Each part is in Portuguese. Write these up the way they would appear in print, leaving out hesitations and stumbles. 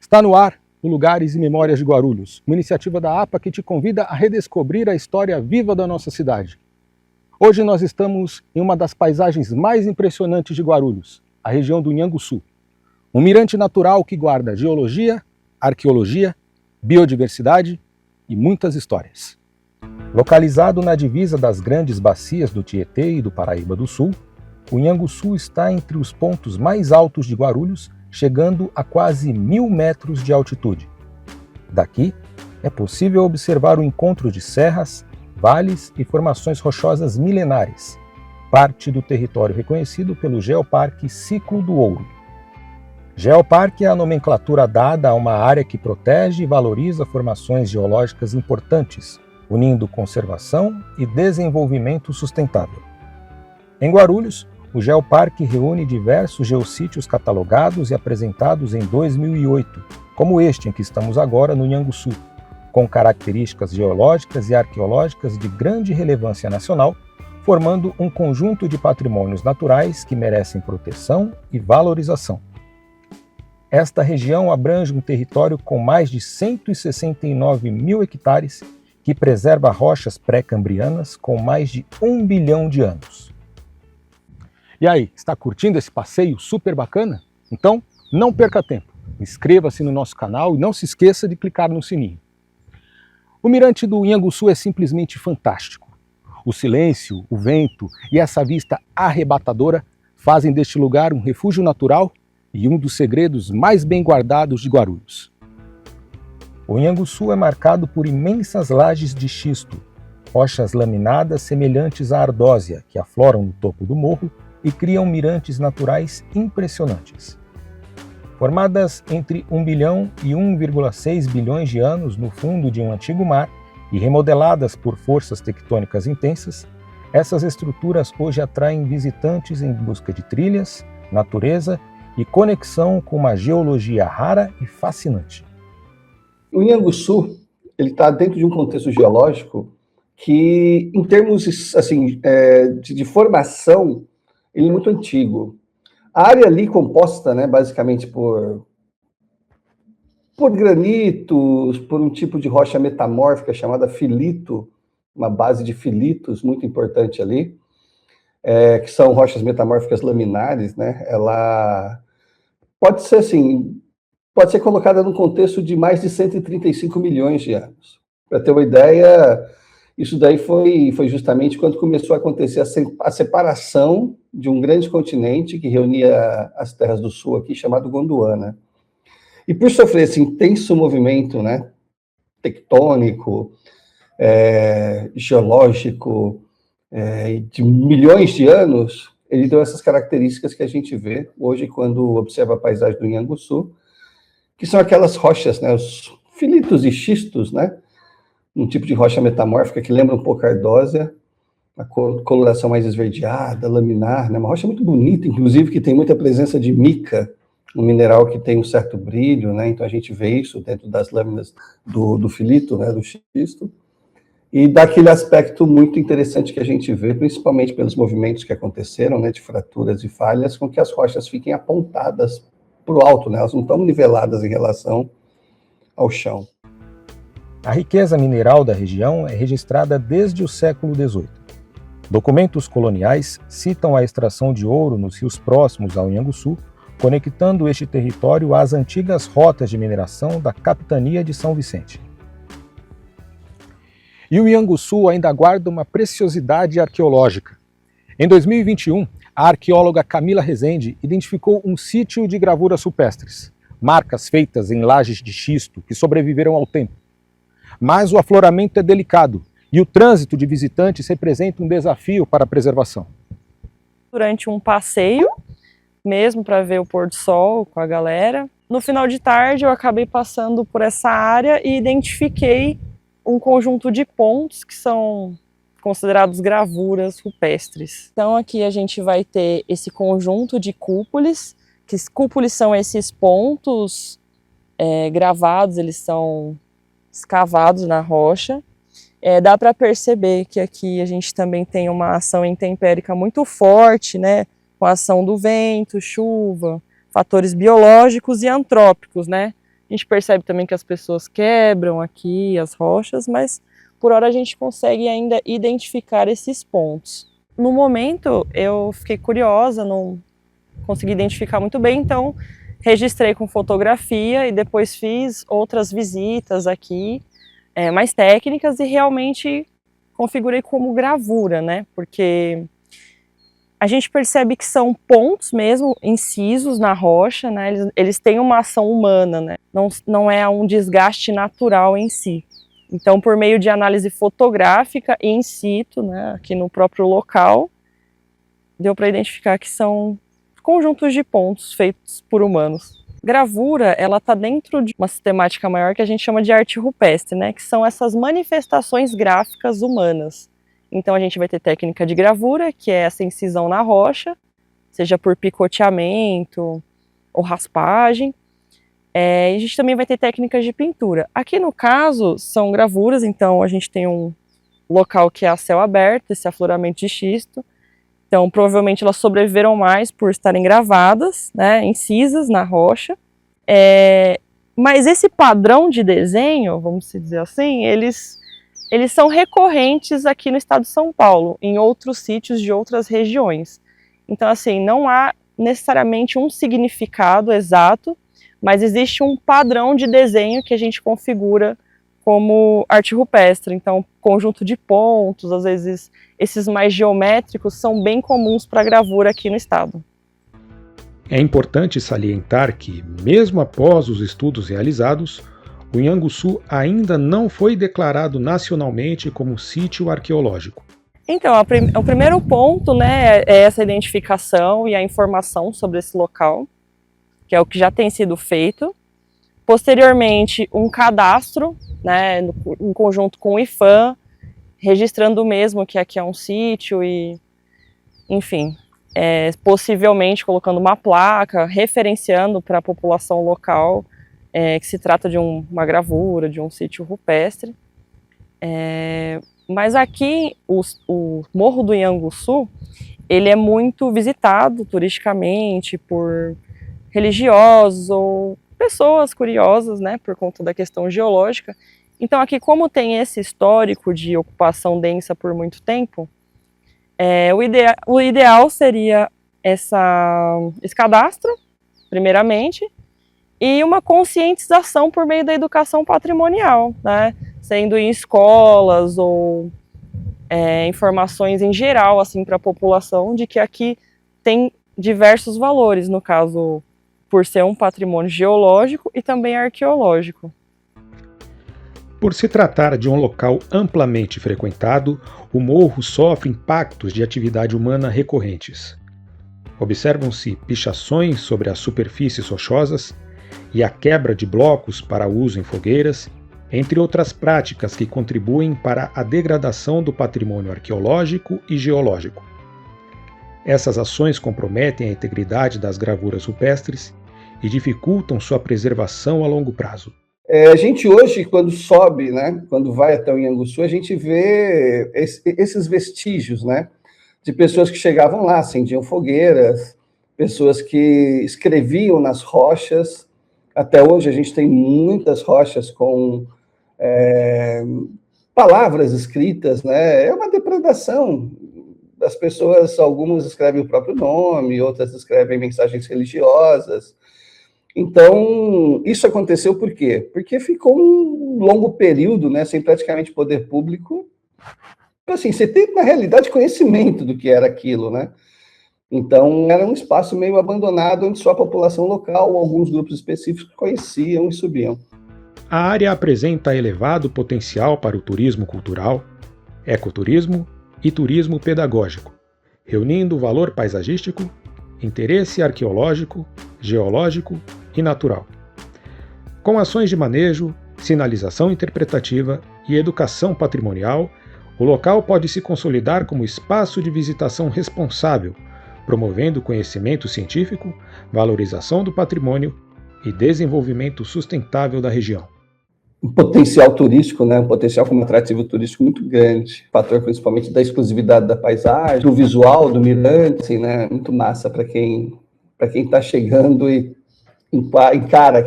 Está no ar o Lugares e Memórias de Guarulhos, uma iniciativa da APA que te convida a redescobrir a história viva da nossa cidade. Hoje nós estamos em uma das paisagens mais impressionantes de Guarulhos, a região do Nhanguçu. Um mirante natural que guarda geologia, arqueologia, biodiversidade e muitas histórias. Localizado na divisa das grandes bacias do Tietê e do Paraíba do Sul, o Nhanguçu está entre os pontos mais altos de Guarulhos, chegando a quase 1000 metros de altitude. Daqui, é possível observar o encontro de serras, vales e formações rochosas milenares, parte do território reconhecido pelo Geoparque Ciclo do Ouro. Geoparque é a nomenclatura dada a uma área que protege e valoriza formações geológicas importantes, unindo conservação e desenvolvimento sustentável. Em Guarulhos, o Geoparque reúne diversos geossítios catalogados e apresentados em 2008, como este em que estamos agora no Nhanguçu, com características geológicas e arqueológicas de grande relevância nacional, formando um conjunto de patrimônios naturais que merecem proteção e valorização. Esta região abrange um território com mais de 169 mil hectares que preserva rochas pré-cambrianas com mais de 1 bilhão de anos. E aí, está curtindo esse passeio super bacana? Então, não perca tempo. Inscreva-se no nosso canal e não se esqueça de clicar no sininho. O mirante do Nhanguçu é simplesmente fantástico. O silêncio, o vento e essa vista arrebatadora fazem deste lugar um refúgio natural e um dos segredos mais bem guardados de Guarulhos. O Nhanguçu é marcado por imensas lajes de xisto, rochas laminadas semelhantes à ardósia que afloram no topo do morro e criam mirantes naturais impressionantes. Formadas entre 1 bilhão e 1,6 bilhões de anos no fundo de um antigo mar e remodeladas por forças tectônicas intensas, essas estruturas hoje atraem visitantes em busca de trilhas, natureza e conexão com uma geologia rara e fascinante. O Nhanguçu está dentro de um contexto geológico que, em termos assim, de formação, ele é muito antigo. A área ali composta, né, basicamente por granitos, por um tipo de rocha metamórfica chamada filito, uma base de filitos muito importante ali, que são rochas metamórficas laminares, né? Ela pode ser assim, pode ser colocada num contexto de mais de 135 milhões de anos. Para ter uma ideia, isso daí foi justamente quando começou a acontecer a separação de um grande continente que reunia as terras do sul aqui, chamado Gondwana. E por sofrer esse intenso movimento, né, tectônico, geológico, de milhões de anos, ele deu essas características que a gente vê hoje quando observa a paisagem do Nhanguçu, que são aquelas rochas, né, os filitos e xistos, né, um tipo de rocha metamórfica que lembra um pouco a ardósia, a coloração mais esverdeada, laminar, né? Uma rocha muito bonita, inclusive, que tem muita presença de mica, um mineral que tem um certo brilho, né? Então a gente vê isso dentro das lâminas do filito, né, do xisto, e dá aquele aspecto muito interessante que a gente vê, principalmente pelos movimentos que aconteceram, né, de fraturas e falhas, com que as rochas fiquem apontadas para o alto, né? Elas não estão niveladas em relação ao chão. A riqueza mineral da região é registrada desde o século XVIII. Documentos coloniais citam a extração de ouro nos rios próximos ao Nhanguçu, conectando este território às antigas rotas de mineração da Capitania de São Vicente. E o Nhanguçu ainda guarda uma preciosidade arqueológica. Em 2021, a arqueóloga Camila Rezende identificou um sítio de gravuras rupestres, marcas feitas em lajes de xisto que sobreviveram ao tempo. Mas o afloramento é delicado e o trânsito de visitantes representa um desafio para a preservação. Durante um passeio, mesmo para ver o pôr do sol com a galera, no final de tarde eu acabei passando por essa área e identifiquei um conjunto de pontos que são considerados gravuras rupestres. Então aqui a gente vai ter esse conjunto de cúpules, que cúpules são esses pontos gravados, eles são escavados na rocha. Dá para perceber que aqui a gente também tem uma ação intempérica muito forte, né? Com a ação do vento, chuva, fatores biológicos e antrópicos, né? A gente percebe também que as pessoas quebram aqui as rochas, mas por hora a gente consegue ainda identificar esses pontos. No momento eu fiquei curiosa, não consegui identificar muito bem, então registrei com fotografia e depois fiz outras visitas aqui, mais técnicas, e realmente configurei como gravura, né? Porque a gente percebe que são pontos mesmo, incisos na rocha, né? Eles têm uma ação humana, né? Não é um desgaste natural em si. Então, por meio de análise fotográfica e in situ, né, aqui no próprio local, deu para identificar que são conjuntos de pontos feitos por humanos. Gravura, ela está dentro de uma sistemática maior que a gente chama de arte rupestre, né, que são essas manifestações gráficas humanas. Então a gente vai ter técnica de gravura, que é essa incisão na rocha, seja por picoteamento ou raspagem. E a gente também vai ter técnicas de pintura. Aqui no caso são gravuras, então a gente tem um local que é a céu aberto, esse afloramento de xisto. Então provavelmente elas sobreviveram mais por estarem gravadas, né, incisas na rocha. Mas esse padrão de desenho, vamos dizer assim, eles são recorrentes aqui no estado de São Paulo, em outros sítios de outras regiões. Então assim, não há necessariamente um significado exato, mas existe um padrão de desenho que a gente configura como arte rupestre. Então, conjunto de pontos, às vezes esses mais geométricos, são bem comuns para gravura aqui no estado. É importante salientar que, mesmo após os estudos realizados, o Inhanguçu ainda não foi declarado nacionalmente como sítio arqueológico. Então, o primeiro ponto, né, é essa identificação e a informação sobre esse local, que é o que já tem sido feito. Posteriormente, um cadastro, né, em conjunto com o IPHAN, registrando mesmo que aqui é um sítio e, enfim, possivelmente colocando uma placa, referenciando para a população local que se trata de uma gravura, de um sítio rupestre. Mas aqui, o Morro do Inhanguçu, ele é muito visitado turisticamente por religiosos ou pessoas curiosas, né, por conta da questão geológica. Então aqui, como tem esse histórico de ocupação densa por muito tempo, o ideal seria esse cadastro, primeiramente, e uma conscientização por meio da educação patrimonial, né, sendo em escolas ou informações em geral assim, para a população de que aqui tem diversos valores, no caso, por ser um patrimônio geológico e também arqueológico. Por se tratar de um local amplamente frequentado, o morro sofre impactos de atividade humana recorrentes. Observam-se pichações sobre as superfícies rochosas e a quebra de blocos para uso em fogueiras, entre outras práticas que contribuem para a degradação do patrimônio arqueológico e geológico. Essas ações comprometem a integridade das gravuras rupestres e dificultam sua preservação a longo prazo. A gente hoje, quando sobe, né, quando vai até o Inhanguçu, a gente vê esses vestígios, né, de pessoas que chegavam lá, acendiam fogueiras, pessoas que escreviam nas rochas. Até hoje a gente tem muitas rochas com palavras escritas, né, é uma depredação. As pessoas, algumas escrevem o próprio nome, outras escrevem mensagens religiosas. Então, isso aconteceu por quê? Porque ficou um longo período, né, sem praticamente poder público. Assim, você tem, na realidade, conhecimento do que era aquilo, né? Então, era um espaço meio abandonado, onde só a população local ou alguns grupos específicos conheciam e subiam. A área apresenta elevado potencial para o turismo cultural, ecoturismo e turismo pedagógico, reunindo valor paisagístico, interesse arqueológico, geológico e natural. Com ações de manejo, sinalização interpretativa e educação patrimonial, o local pode se consolidar como espaço de visitação responsável, promovendo conhecimento científico, valorização do patrimônio e desenvolvimento sustentável da região. Um potencial turístico, né, um potencial como atrativo turístico muito grande, fator principalmente da exclusividade da paisagem, do visual, do mirante, assim, né, muito massa para quem está chegando e encara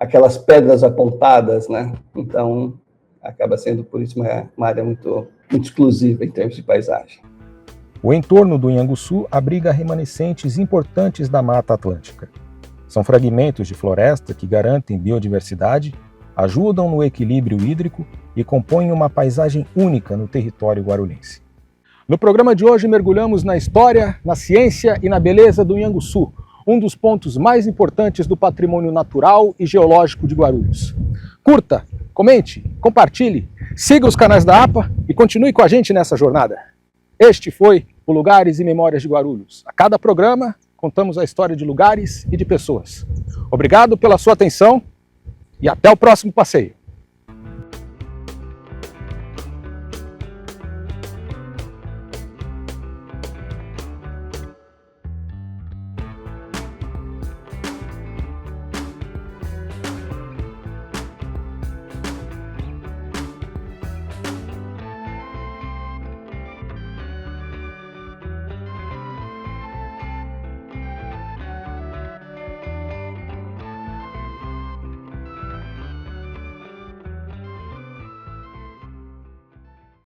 aquelas pedras apontadas, né? Então, acaba sendo, por isso, uma área muito exclusiva em termos de paisagem. O entorno do Inhanguçu abriga remanescentes importantes da Mata Atlântica. São fragmentos de floresta que garantem biodiversidade, ajudam no equilíbrio hídrico e compõem uma paisagem única no território guarulhense. No programa de hoje mergulhamos na história, na ciência e na beleza do Inhanguçu, um dos pontos mais importantes do patrimônio natural e geológico de Guarulhos. Curta, comente, compartilhe, siga os canais da APA e continue com a gente nessa jornada. Este foi o Lugares e Memórias de Guarulhos. A cada programa, contamos a história de lugares e de pessoas. Obrigado pela sua atenção e até o próximo passeio.